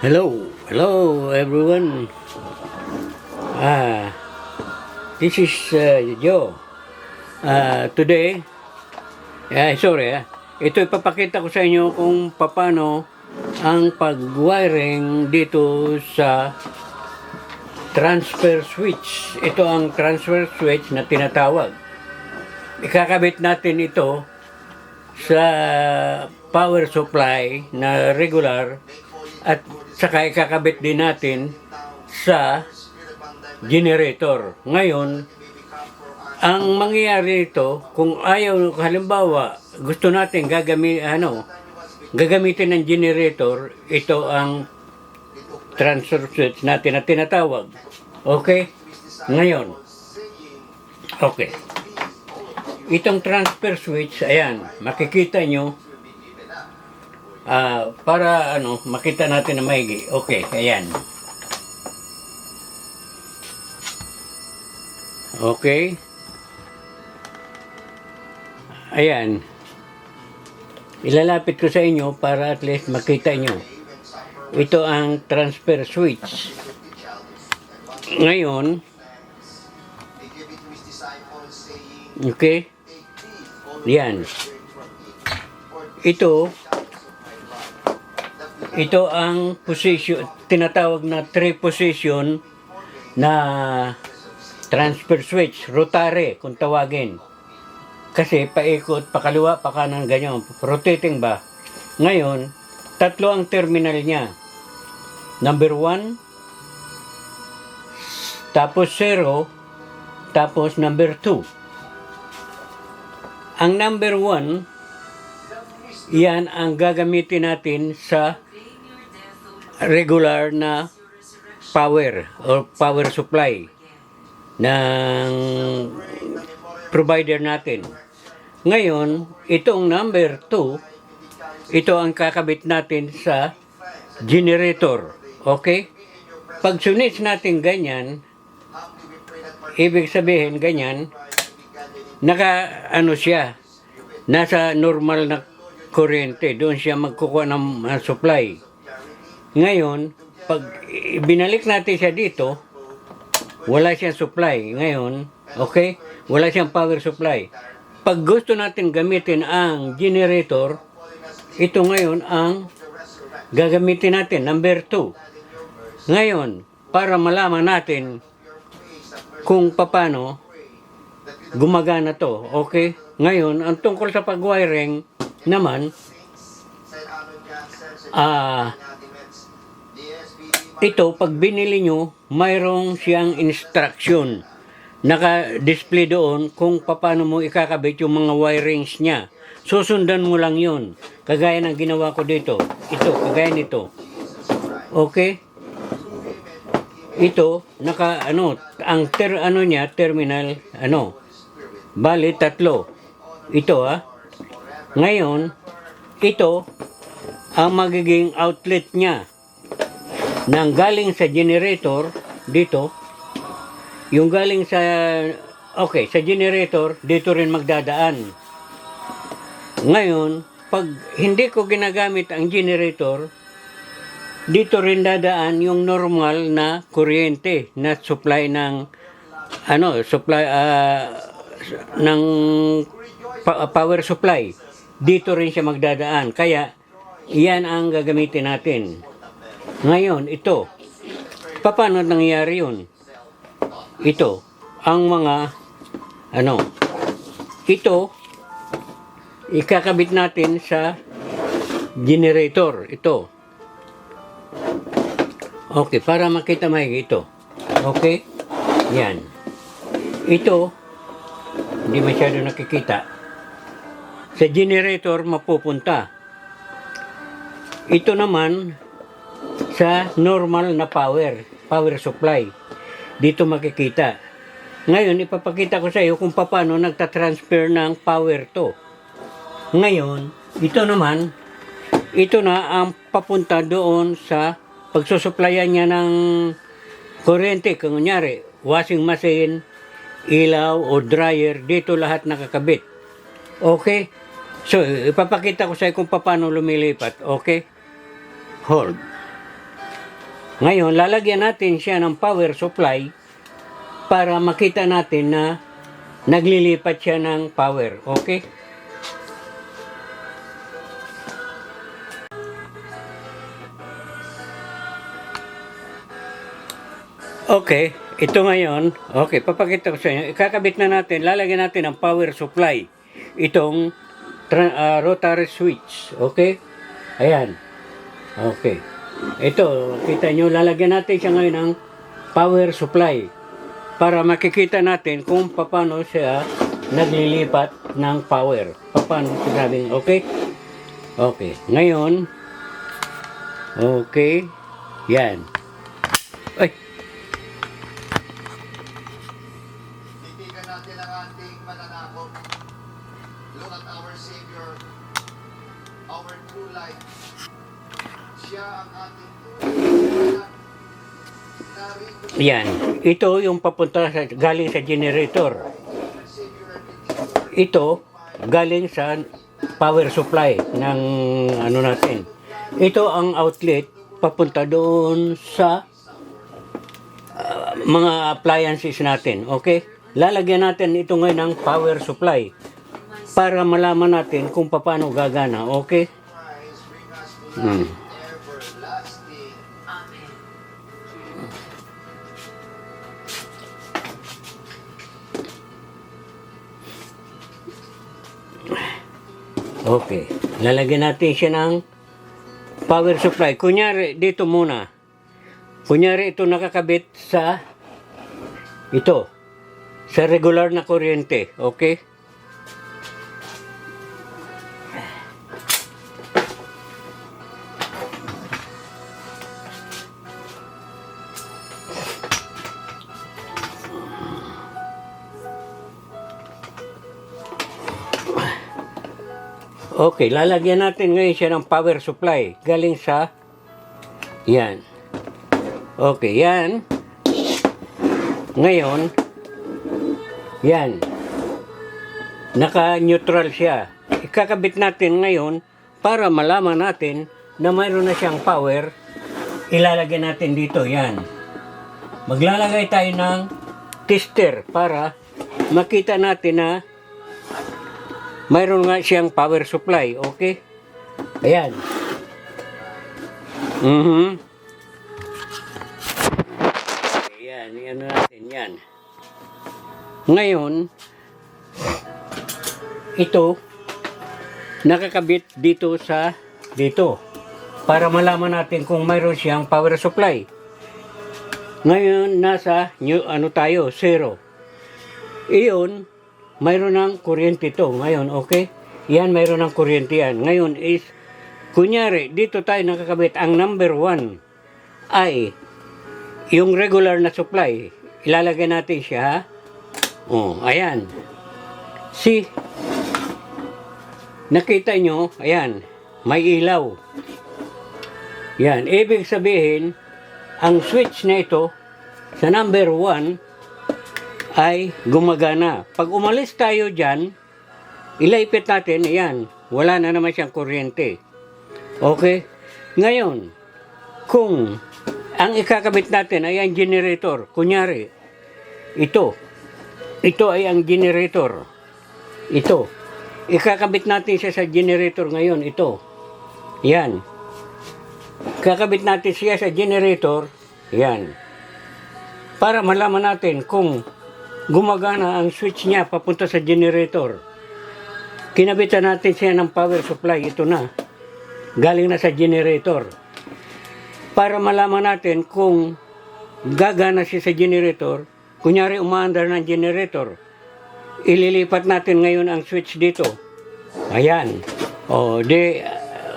Hello everyone. Ah, this is Joe. Today, ito ipapakita ko sa inyo kung paano ang pag-wiring dito sa transfer switch. Ito ang transfer switch na tinatawag. Ikakabit natin ito sa power supply na regular at saka ikakabit din natin sa generator. Ngayon, ang mangyayari ito, kung ayaw, halimbawa, gusto natin gagamitin ng generator, ito ang transfer switch natin na tinatawag. Okay? Ngayon, okay. Itong transfer switch, ayan, makikita nyo, para makita natin na maigi. Okay, ayan. Okay. Ayan. Ilalapit ko sa inyo para at least makita nyo. Ito ang transfer switch. Ngayon, okay. Yan. Ito ang position, tinatawag na 3 position na transfer switch, rotary kung tawagin. Kasi paikot, pakaliwa, pakanan, ganyan, rotating ba? Ngayon, tatlo ang terminal niya. Number 1, tapos 0, tapos number 2. Ang number 1, yan ang gagamitin natin sa regular na power or power supply ng provider natin. Ngayon, itong number 2, ito ang kakabit natin sa generator. Okay? Pag sunits natin ganyan, ibig sabihin ganyan, siya, nasa normal na kuryente, doon siya magkukuha ng supply. Ngayon, pag binalik natin siya dito, wala siyang supply. Ngayon, okay? Wala siyang power supply. Pag gusto natin gamitin ang generator, ito ngayon ang gagamitin natin, number 2. Ngayon, para malaman natin kung paano gumagana to, okay? Ngayon, ang tungkol sa pag-wiring naman, ito, pag binili nyo, mayroong siyang instruction. Naka-display doon kung paano mo ikakabit yung mga wirings niya. Susundan mo lang yun. Kagaya ng ginawa ko dito. Ito, kagaya nito. Okay? Ito, ang terminal, bali, 3. Ito, Ngayon, ito, ang magiging outlet niya. Nang galing sa generator dito, yung galing sa sa generator dito rin magdadaan. Ngayon, pag hindi ko ginagamit ang generator, dito rin dadaan yung normal na kuryente na supply ng power supply. Dito rin siya magdadaan. Kaya iyan ang gagamitin natin. Ngayon, ito, paano nangyayari yun? Ito, ang mga, ito, ikakabit natin sa generator. Ito. Okay, para makita maigi ito. Okay? Yan. Ito, hindi masyado nakikita. Sa generator mapupunta. Ito naman, sa normal na power supply. Dito makikita. Ngayon, ipapakita ko sa iyo kung paano nagtatransfer ng power to. Ngayon, ito na ang papunta doon sa pagsusuplayan niya ng kuryente. Kung kunyari, washing machine, ilaw o dryer, dito lahat nakakabit. Okay? So, ipapakita ko sa iyo kung paano lumilipat. Okay? Hold. Ngayon, lalagyan natin siya ng power supply para makita natin na naglilipat siya ng power. Okay? Okay, ito ngayon, okay, papakita ko sa inyo. Ikakabit na natin, lalagyan natin ang power supply. Itong rotary switch, okay? Ayan. Okay. Ito, kita nyo, lalagyan natin siya ngayon ng power supply para makikita natin kung paano siya naglilipat ng power. Paano sinabing, okay? Okay. Ngayon, okay, yan. Ay! Titigan natin ang ating mananakop. Look at our Savior, our true light. Siya ang ating true light. Yan. Ito yung papunta sa, galing sa generator. Ito galing sa power supply ng ano natin. Ito ang outlet papunta doon sa mga appliances natin. Okay? Lalagyan natin ito ngayon ng power supply para malaman natin kung paano gagana. Okay? Everlasting. Amen. Okay. Lalagyan natin siya ng power supply. Kunyari, dito muna. Kunyari, ito nakakabit sa ito. Sa regular na kuryente. Okay? Okay, lalagyan natin ngayon siya ng power supply. Galing sa yan. Okay, yan. Ngayon, yan. Naka-neutral siya. Ikakabit natin ngayon para malaman natin na mayroon na siyang power. Ilalagay natin dito, yan. Maglalagay tayo ng tester para makita natin na mayroon nga siyang power supply, okay? Ayan. Ayan, yan natin yan. Ngayon, ito, nakakabit dito sa dito para malaman natin kung mayroon siyang power supply. Ngayon, nasa ano tayo, 0. Iyon, mayroon ng kuryente ito. Ngayon, okay? Yan, mayroon ng kuryente yan. Ngayon is, kunyari, dito tayo nakakabit. Ang number 1 ay yung regular na supply. Ilalagay natin siya, ha? Oh, ayan. See? Nakita nyo, ayan, may ilaw. Yan, ibig sabihin, ang switch na ito, sa number 1, ay gumagana. Pag umalis tayo dyan, ilaipit natin, ayan, wala na naman siyang kuryente. Okay? Ngayon, kung ang ikakabit natin ay ang generator, kunyari, ito ay ang generator. Ito. Ikakabit natin siya sa generator ngayon, ito. Yan. Kakabit natin siya sa generator, yan. Para malaman natin kung gumagana ang switch niya papunta sa generator. Kinabitan natin siya ng power supply. Ito na. Galing na sa generator. Para malaman natin kung gagana siya sa generator. Kunyari umaandar ng generator. Ililipat natin ngayon ang switch dito. Ayan. O,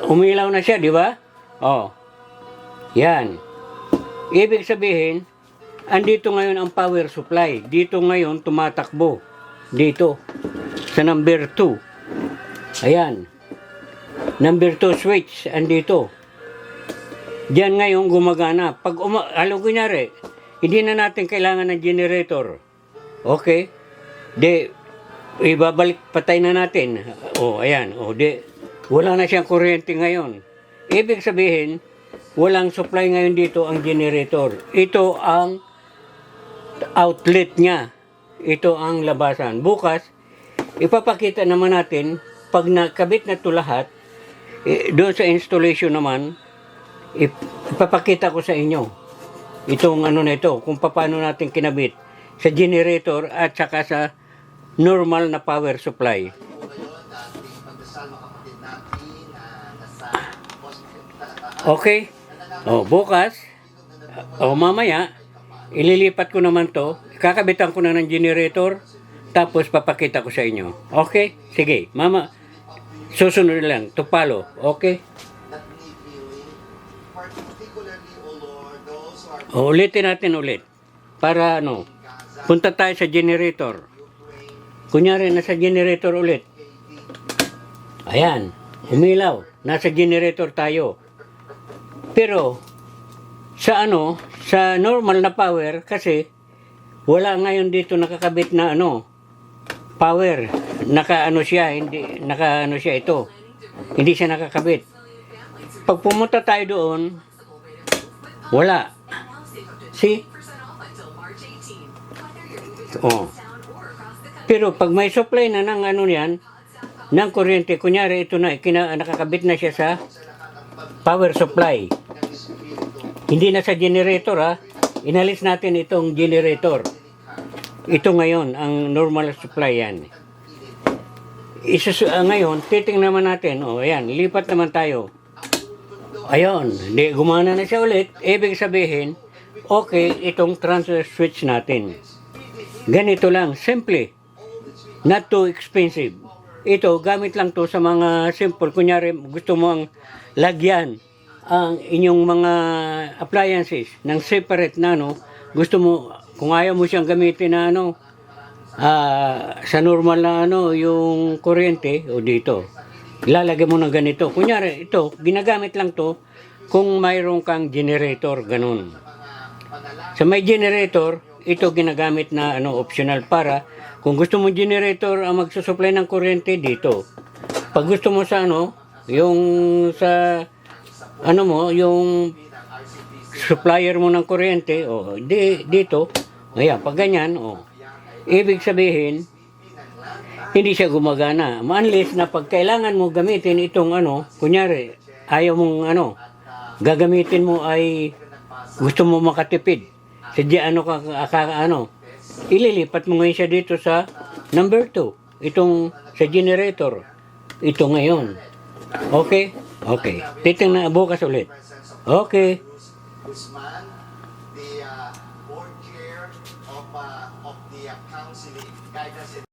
umilaw na siya, di ba? O. Yan. Ibig sabihin, andito ngayon ang power supply. Dito ngayon tumatakbo. Dito. Sa number 2. Ayan. Number 2 switch. Andito. Diyan ngayon gumagana. Pag alam ko nyari, hindi na natin kailangan ng generator. Okay? Ibabalik, patay na natin. O, ayan. O, wala na siyang kuryente ngayon. Ibig sabihin, walang supply ngayon dito ang generator. Ito ang outlet niya. Ito ang labasan. Bukas, ipapakita naman natin, pag nakabit na ito lahat, doon sa installation naman, ipapakita ko sa inyo itong ano na ito, kung paano natin kinabit sa generator at saka sa normal na power supply. Po ngayon, ating pagdasal mga kapatid natin na nasa hospital. Okay? Bukas, mamaya, ililipat ko naman to, kakabitan ko na ng generator, tapos papakita ko sa inyo. Okay? Sige, mama, susunod lang, to follow. Okay? That need healing, particularly, O Lord, those who are Ulitin natin ulit. Para ano, punta tayo sa generator. Kunyari, nasa generator ulit. Ayan, umilaw. Nasa generator tayo. Pero, sa ano, sa normal na power, kasi, wala ngayon dito nakakabit na ano, power. Naka-ano siya, hindi, naka-ano siya ito. Hindi siya nakakabit. Pag pumunta tayo doon, wala. See? Oh. Pero pag may supply na ng ano yan, ng kuryente, kunyari ito na, nakakabit na siya sa power supply. Hindi na sa generator ha. Inalis natin itong generator. Ito ngayon, ang normal supply yan. Ngayon, titingnan naman natin. O, ayan, lipat naman tayo. Ayun, di gumana na siya ulit. Ibig sabihin, okay, itong transfer switch natin. Ganito lang, simple. Not too expensive. Ito, gamit lang to sa mga simple. Kunyari, gusto mo ang lagyan ang inyong mga appliances ng separate na ano, gusto mo, kung ayaw mo siyang gamitin na ano, sa normal na ano, yung kuryente, o dito, ilalagay mo ng ganito. Kunyari, ito, ginagamit lang to kung mayroon kang generator, ganun. Sa may generator, ito ginagamit na ano, optional para kung gusto mo generator ang magsusupply ng kuryente dito. Pag gusto mo sa ano, yung sa ano mo, yung supplier mo ng kuryente, dito, ayan, pag ganyan, ibig sabihin, hindi siya gumagana. Unless na pag kailangan mo gamitin itong ano, kunyari, ayaw mong ano, gagamitin mo ay gusto mo makatipid. Sadya ano, ililipat mo ngayon siya dito sa number 2. Itong sa generator. Ito ngayon. Okay? Okay. Titingnan bukas ulit. Okay. Guzman, the board chair of the counseling, guidance and